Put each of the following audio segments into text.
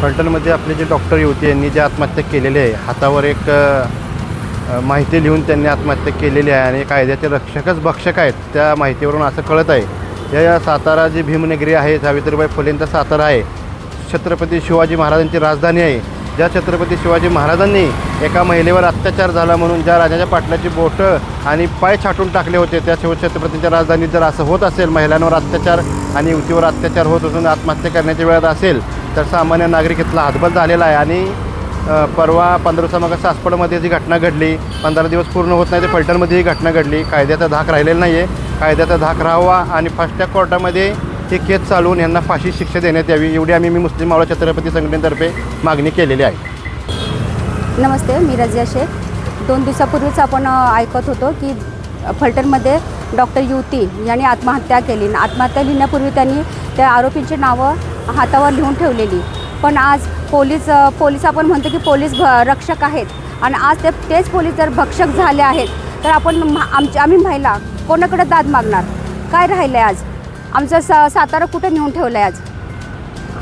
फलटणमध्ये आपले जे डॉक्टर युवती यांनी जे आत्महत्या केलेली आहे, हातावर एक माहिती लिहून त्यांनी आत्महत्या केलेली आहे आणि कायद्याचे रक्षकच भक्षक आहेत, त्या माहितीवरून असं कळत आहे या सातारा जी भीमनगरी आहे, सावित्रीबाई फुलेंचा सातारा आहे, छत्रपती शिवाजी महाराजांची राजधानी आहे. ज्या छत्रपती शिवाजी महाराजांनी एका महिलेवर अत्याचार झाला म्हणून ज्या राजाच्या पाटलाची बोटं आणि पाय छाटून टाकले होते, त्या शिवछत्रपतींच्या राजधानीत जर असं होत असेल, महिलांवर अत्याचार आणि युवतीवर अत्याचार होत असून आत्महत्या करण्याच्या वेळात असेल, तर सामान्य नागरिक इथला हातबल झालेला आहे. आणि परवा 15 दिवसामागं सासवडमध्ये जी घटना घडली, 15 दिवस पूर्ण होत नाही, ते फलटणमध्ये ही घटना घडली. कायद्याचा धाक राहिलेला नाही आहे, कायद्याचा धाक राहावा आणि फास्ट ट्रॅक कोर्टामध्ये हे केस चालवून यांना फाशी शिक्षा देण्यात यावी, एवढी आम्ही मुस्लिम मावळा छत्रपती संघटनेतर्फे मागणी केलेली आहे. नमस्ते, मी रजिया शेख. 2 दिवसापूर्वीच आपण ऐकत होतो की फलटणमध्ये डॉक्टर युवती यांनी आत्महत्या केली. आत्महत्या लिहिण्यापूर्वी त्यांनी त्या आरोपींची नावं हातावर लिहून ठेवलेली. पण आज पोलीस आपण म्हणतो की पोलीस रक्षक आहेत आणि आज तेच पोलीस जर भक्षक झाले आहेत, तर आम्ही महिला कोणाकडे दाद मागणार? काय राहिलं आहे? आज आमचं सातारा कुठे नेऊन ठेवलं आहे?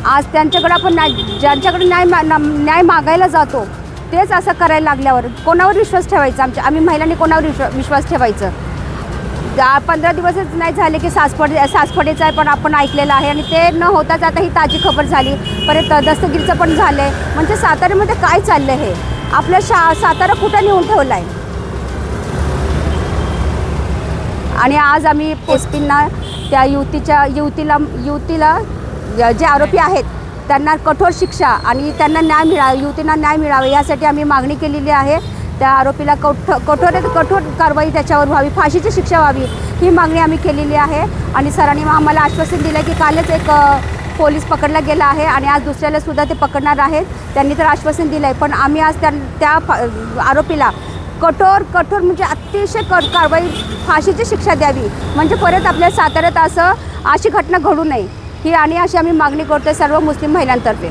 आज त्यांच्याकडे आपण ज्यांच्याकडे न्याय मागायला जातो तेच असं करायला लागल्यावर कोणावर विश्वास ठेवायचा? आम्ही महिलांनी कोणावर विश्वास ठेवायचं? 15 दिवसच नाही झाले की सासवडीचं आहे पण आपण ऐकलेलं आहे आणि ते न होताच आता ही ताजी खबर झाली. परत दस्तगिरीचं पण झालं आहे. म्हणजे साताऱ्यामध्ये काय चाललं हे? आपल्या सातारा कुठं नेऊन ठेवला आहे? आणि आज आम्ही एसपींना त्या युवतीला जे आरोपी आहेत त्यांना कठोर शिक्षा आणि त्यांना युवतींना न्याय मिळावा यासाठी आम्ही मागणी केलेली आहे. त्या आरोपीला कठोर कारवाई त्याच्यावर व्हावी, फाशीची शिक्षा व्हावी, ही मागणी आम्ही केलेली आहे. आणि सरांनी आम्हाला आश्वासन दिलं की कालच एक पोलीस पकडला गेला आहे आणि आज दुसऱ्याला सुद्धा ते पकडणार आहेत. त्यांनी तर आश्वासन दिलं आहे, पण आम्ही आज त्या आरोपीला कठोर म्हणजे अतिशय कारवाई, फाशीची शिक्षा द्यावी, म्हणजे परत आपल्या साताऱ्यात अशी घटना घडू नये, ही आणि अशी आम्ही मागणी करतोय सर्व मुस्लिम महिलांतर्फे.